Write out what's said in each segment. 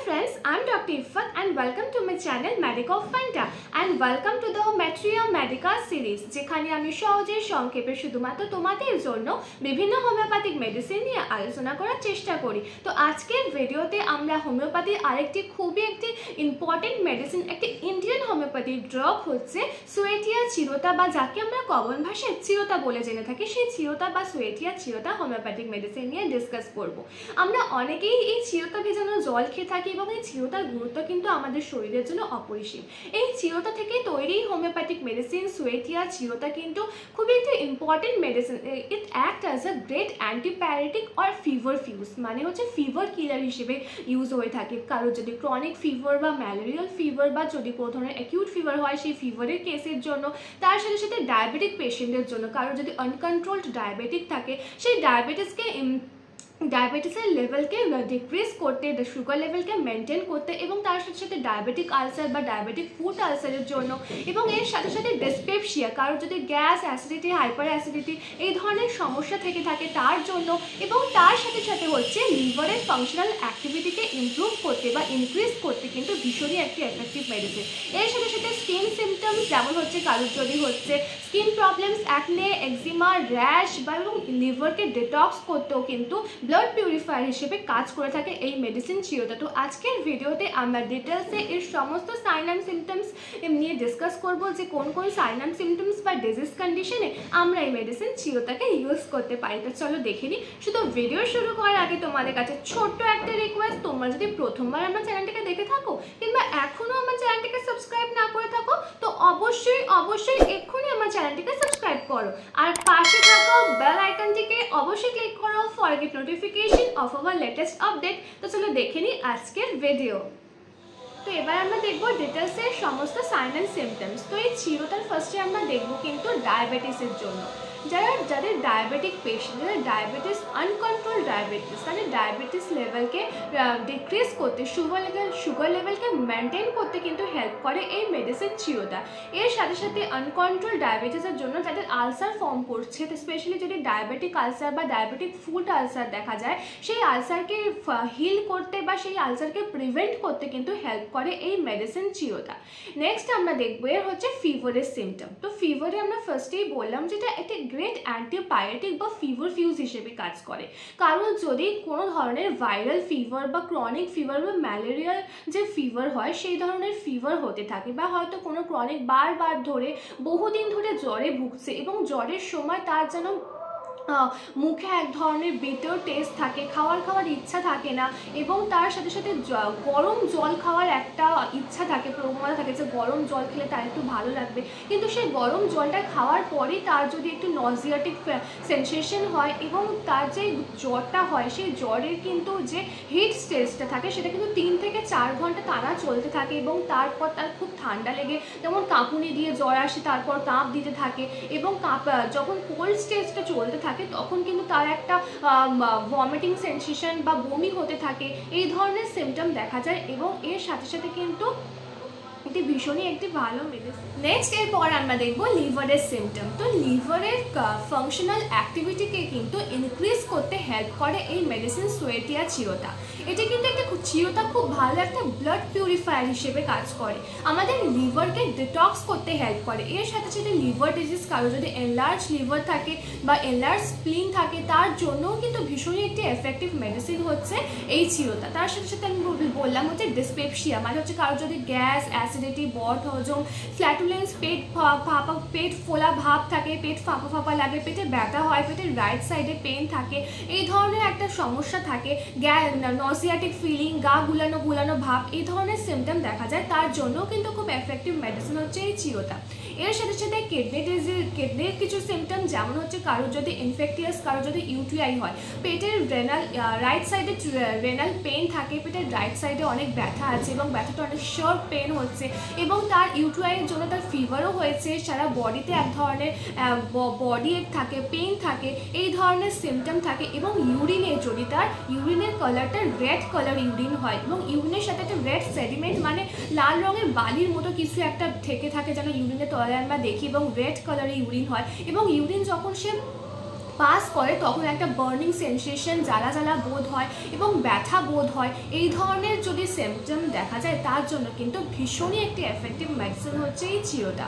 friends, I'm Dr. Ifat and welcome to my channel Medica Fanta and welcome to the Matria Medica series যেখানে আমি সহজে সংক্ষেপে শুধুমাত্র তোমাদের জন্য বিভিন্ন হোমিওপ্যাথিক মেডিসিন নিয়ে আলোচনা করার চেষ্টা করি। তো আজকের ভিডিওতে আমরা হোমিওপ্যাথির আরেকটি খুবই একটি ইম্পর্টেন্ট মেডিসিন, একটি ইন্ডিয়ান হোমিওপ্যাথিক ড্রাগ হচ্ছে সুয়েটিয়া চিরতা বা যাকে আমরা কমন ভাষায় চিরতা বলে জেনে থাকি, সেই চিরতা বা সুয়েটিয়া চিরতা হোমিওপ্যাথিক মেডিসিন নিয়ে ডিসকাস করব। আমরা অনেকেই এই চিরতা ভেজানো জল খেয়ে থাকি এবং এই চিরতার গুরুত্ব কিন্তু আমাদের শরীরের জন্য অপরিসীম। এই চিরতা থেকে তৈরি হোমিওপ্যাথিক মেডিসিন সুয়েটিয়া চিরতা কিন্তু খুবই একটি important medicine. It act as a great antipyretic or fever fuse, মানে হচ্ছে ফিভার কিলার হিসেবে ইউজ হয়ে থাকে। কারো যদি ক্রনিক ফিভার বা ম্যালেরিয়াল ফিভার বা যদি কোনো ধরনের অ্যাকিউট ফিভার হয় সেই ফিভারের কেসের জন্য, তার সাথে সাথে ডায়াবেটিক পেশেন্টের জন্য, কারো যদি আনকন্ট্রোলড ডায়াবেটিক থাকে সেই ডায়াবেটিসের লেভেলকে ডিক্রিজ করতে, সুগার লেভেলকে মেনটেন করতে এবং তার সাথে সাথে ডায়াবেটিক আলসার বা ডায়াবেটিক ফুড আলসারের জন্য এবং এর সাথে সাথে ডিসপেপসিয়া, কারোর যদি গ্যাস, অ্যাসিডিটি, হাইপার অ্যাসিডিটি এই ধরনের সমস্যা থেকে থাকে তার জন্য, এবং তার সাথে সাথে হচ্ছে লিভারের ফাংশনাল অ্যাক্টিভিটিকে ইমপ্রুভ করতে বা ইনক্রিজ করতে কিন্তু ভীষণই একটি এফেক্টিভ মেডিসিন। এর সাথে সাথে স্কিন সিমটমস যেমন হচ্ছে কারোর যদি হচ্ছে স্কিন প্রবলেমস, অ্যাকনে, এক্সিমা, র্যাশ বা এবং লিভারকে ডিটক্স করতেও কিন্তু ব্লাড পিউরিফায়ার হিসেবে কাজ করে থাকে এই মেডিসিন চিরতা। তো আজকের ভিডিওতে আমরা ডিটেলসে এর সমস্ত সাইন অ্যান্ড সিমটমস নিয়ে ডিসকাস করব যে কোন কোন সাইন অ্যান্ড সিমটমস বা ডিজিজ কন্ডিশনে আমরা এই মেডিসিন চিরতাকে ইউজ করতে পারি। তো চলো দেখে নিই। শুধু ভিডিও শুরু করার আগে তোমাদের কাছে ছোট্ট একটা রিকোয়েস্ট, তোমরা যদি প্রথমবার আমার চ্যানেলটাকে দেখে থাকো কিংবা এখনও আমার চ্যানেলটাকে সাবস্ক্রাইব না করে থাকো তো অবশ্যই এক্ষুনি আমার চ্যানেলটিকে সাবস্ক্রাইব করো আর পাশে থাকা বেল আইকনটিকে অবশ্যই ক্লিক করো for gate notification of our latest update. তো চলো দেখে নিই আজকের ভিডিও। তো এবার আমরা দেখবো ডিটেলসের সমস্ত সাইন অ্যান্ড সিমটমস। তো এই চিরতার ফার্স্টে আমরা দেখবো কিন্তু ডায়াবেটিসের জন্য, যাদের ডায়াবেটিক পেশেন্ট, যাদের ডায়াবেটিস, আনকন্ট্রোল ডায়াবেটিস, তাদের ডায়াবেটিস লেভেলকে ডিক্রিজ করতে, সুগার লেভেলকে মেনটেন করতে কিন্তু হেল্প করে এই মেডিসিন চিরতা। এর সাথে সাথে আনকন্ট্রোল ডায়াবেটিসের জন্য যাদের আলসার ফর্ম করছে, স্পেশালি যদি ডায়াবেটিক আলসার বা ডায়াবেটিক ফুড আলসার দেখা যায়, সেই আলসারকে হিল করতে বা সেই আলসারকে প্রিভেন্ট করতে কিন্তু হেল্প করে এই মেডিসিন চিরতা। নেক্সট আমরা দেখবো এর হচ্ছে ফিভারের সিমটম। তো ফিভারে আমরা ফার্স্টেই বললাম যেটা একটি গ্রেট অ্যান্টিবায়োটিক বা ফিভার ফিউজ হিসেবে কাজ করে। কারণ যদি কোনো ধরনের ভাইরাল ফিভার বা ক্রনিক ফিভার বা ম্যালেরিয়াল যে ফিভার হয় সেই ধরনের ফিভার হতে থাকে, বা হয়তো কোনো ক্রনিক বারবার ধরে বহুদিন ধরে জ্বরে ভুগছে এবং জ্বরের সময় তার যেন মুখে এক ধরনের বিটার টেস্ট থাকে, খাওয়ার ইচ্ছা থাকে না এবং তার সাথে সাথে গরম জল খাওয়ার একটা ইচ্ছা থাকে, প্রবণতা থাকে যে গরম জল খেলে তার একটু ভালো লাগবে, কিন্তু সেই গরম জলটা খাওয়ার পরেই তার যদি একটু নজিয়াটিক সেন্সেশন হয় এবং তার যে জ্বরটা হয় সেই জ্বরের কিন্তু যে হিট স্টেজটা থাকে সেটা কিন্তু 3 থেকে 4 ঘন্টা টানা চলতে থাকে এবং তারপর তার খুব ঠান্ডা লেগে যেমন কাঁপুনি দিয়ে জ্বর আসে, তারপর কাঁপ দিতে থাকে এবং যখন কোল্ড স্টেজটা চলতে থাকে তখন কিন্তু তার একটা ভমিটিং সেন্সেশন বা বমি হতে থাকে, এই ধরনের সিমটম দেখা যায় এবং এর সাথে সাথে কিন্তু এটি ভীষণই একটি ভালো মেডিসিন। নেক্সট এরপর আমরা দেখব লিভারের সিমটম। তো লিভারের ফাংশনাল অ্যাক্টিভিটিকে কিন্তু ইনক্রিজ করতে হেল্প করে এই মেডিসিন সুয়েটিয়া চিরতা। এটি কিন্তু একটা চিরতা খুব ভালো একটা ব্লাড পিউরিফায়ার হিসেবে কাজ করে, আমাদের লিভারকে ডিটক্স করতে হেল্প করে। এর সাথে সাথে লিভার ডিজিজ, কারো যদি এনলার্জ লিভার থাকে বা এনলার্জ স্প্লিন থাকে তার জন্যও কিন্তু ভীষণই একটি এফেক্টিভ মেডিসিন হচ্ছে এই চিরতা। তার সাথে সাথে আমি বললাম হচ্ছে ডিসপেপসিয়া, মানে হচ্ছে কারো যদি গ্যাস, অ্যাসিডিটি, বদহজম, ফ্ল্যাটুলেন্স, পেট ফোলা ভাব থাকে, পেট ফাঁপা লাগে, পেটে ব্যথা হয়, পেটের রাইট সাইডে পেন থাকে, এই ধরনের একটা সমস্যা থাকে, নজিয়াটিক ফিলিং, গা গুলানো ভাব, এই ধরনের সিমটম দেখা যায়, তার জন্য কিন্তু খুব এফেক্টিভ মেডিসিন হচ্ছে এই চিরতা। এর সাথে সাথে কিডনির কিছু সিমটম যেমন হচ্ছে কারো যদি ইনফেকটিয়াস, কারো যদি ইউটিআই হয়, পেটের রাইট সাইডে রেনাল পেন থাকে, পেটের রাইট সাইডে অনেক ব্যথা আছে এবং ব্যথাটা অনেক শার্প পেন হচ্ছে এবং তার ইউটিআইয়ের জন্য তার ফিভারও হয়েছে, সারা বডিতে এক ধরনের বডি এক থাকে, পেন থাকে, এই ধরনের সিমটম থাকে এবং ইউরিনে যদি তার ইউরিনের কালারটা রেড কালার ইউরিন হয় এবং ইউরিনের সাথে একটা রেড সেডিমেন্ট মানে লাল রঙের বালির মতো কিছু একটা থেকে থাকে যেন ইউরিনের তলায় আমরা দেখি এবং রেড কালারের ইউরিন হয় এবং ইউরিন যখন সে পাস করে তখন একটা বার্নিং সেন্সেশন, জ্বালা জ্বালা বোধ হয় এবং ব্যথা বোধ হয়। এই ধরনের যদি সিমটম দেখা যায় তার জন্য কিন্তু ভীষণই একটি এফেক্টিভ মেডিসিন হচ্ছে এই চিরোটা।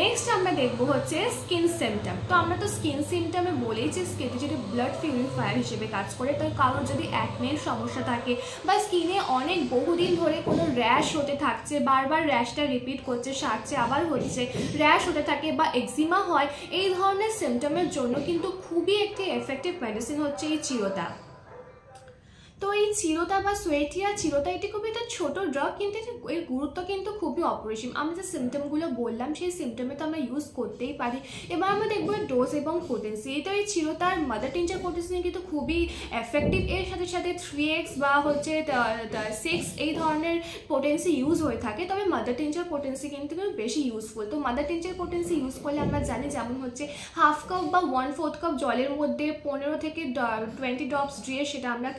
নেক্সট আমরা দেখবো হচ্ছে স্কিন সিমটম। তো আমরা তো স্কিন সিমটমে বলেই যে স্কিনে যদি ব্লাড পিউরিফায়ার হিসেবে কাজ করে, তাই কারোর যদি অ্যাকনের সমস্যা থাকে বা স্কিনে অনেক বহুদিন ধরে কোনো র্যাশ হতে থাকছে, বারবার র্যাশটা রিপিট করছে, সারছে আবার হচ্ছে, র্যাশ হতে থাকে বা এক্সিমা হয়, এই ধরনের সিমটমের জন্য কিন্তু খুবই একটি এফেক্টিভ মেডিসিন হচ্ছে এই চিরোটা। তো এই চিরোটা বা সোয়েটিয়া চিরোটা এটি খুবই একটা ছোটো ড্রাগ, কিন্তু এর গুরুত্ব কিন্তু খুবই অপরিসীম। আমরা যে সিমটমগুলো বললাম সেই সিমটমে তো আমরা ইউজ করতেই পারি। এবার আমরা দেখবো ডোজ এবং পোটেন্সি। এটা এই চিরোটার মাদার টিনচার পোটেন্সি কিন্তু খুবই এফেক্টিভ। এর সাথে সাথে 3x বা হচ্ছে 6 এই ধরনের পোটেন্সি ইউজ হয়ে থাকে, তবে মাদার টিনচার পোটেন্সি কিন্তু বেশি ইউজফুল। তো মাদার টিনচার পোটেন্সি ইউজ করলে আমরা জানি যেমন হচ্ছে 1/2 কাপ বা 1/4 কাপ জলের মধ্যে 15 থেকে 20 ড্রপস দিয়ে সেটা আমরা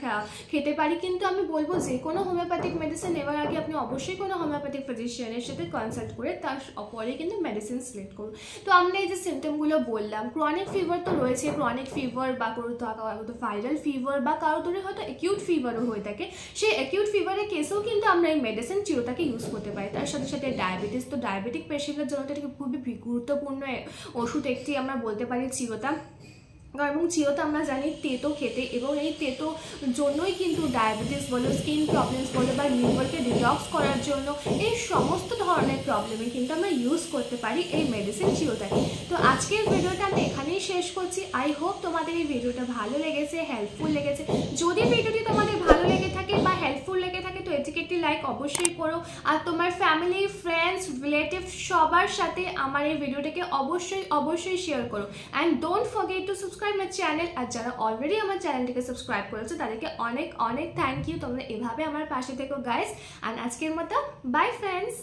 খেতে পারি। কিন্তু আমি বলবো যে কোনো হোমিওপ্যাথিক মেডিসিন নেওয়ার আগে আপনি অবশ্যই কোনো হোমিওপ্যাথিক ফিজিশিয়ানের সাথে কনসাল্ট করে তার পরে কিন্তু মেডিসিন সিলেক্ট করুন। তো আমরা এই যে সিমটমগুলো বললাম, ক্রনিক ফিভার তো রয়েছে, ক্রনিক ফিভার বা কোনো ভাইরাল ফিভার বা কারো ধরে হয়তো অ্যাকিউট ফিভারও হয়ে থাকে, সেই অ্যাকিউট ফিভারের কেসেও কিন্তু আমরা এই মেডিসিন চিরোটাকে ইউজ করতে পারি। তার সাথে সাথে ডায়াবেটিস, তো ডায়াবেটিক পেশেন্টের জন্য এটা খুবই গুরুত্বপূর্ণ ওষুধ একটি আমরা বলতে পারি চিরোটা। এবং চিরোটা আমরা জানি তেতো খেতে, এবং এই তেতো জন্যই কিন্তু ডায়াবেটিস বলো, স্কিন প্রবলেমস বলো বা লিভারকে ডিটক্স করার জন্য এই সমস্ত ধরনের প্রবলেমে কিন্তু আমরা ইউজ করতে পারি এই মেডিসিন চিরোটাকে। তো আজকের ভিডিওটা আমি এখানেই শেষ করছি। আই হোপ তোমাদের এই ভিডিওটা ভালো লেগেছে, হেল্পফুল লেগেছে। যদি ভিডিওটি তোমাদের ভালো লেগে থাকে বা হেল্পফুল লেগে থাকে তো এটিকে একটি লাইক অবশ্যই করো, আর তোমার ফ্যামিলি, ফ্রেন্ডস, রিলেটিভ সবার সাথে আমার এই ভিডিওটাকে অবশ্যই শেয়ার করো। And don't forget to subscribe my channel. আর যারা অলরেডি আমার চ্যানেলটিকে সাবস্ক্রাইব করেছো তাদেরকে অনেক থ্যাংক ইউ। তোমরা এভাবে আমার পাশে থেকো গাইস। অ্যান্ড আজকের মতো বাই ফ্রেন্ডস।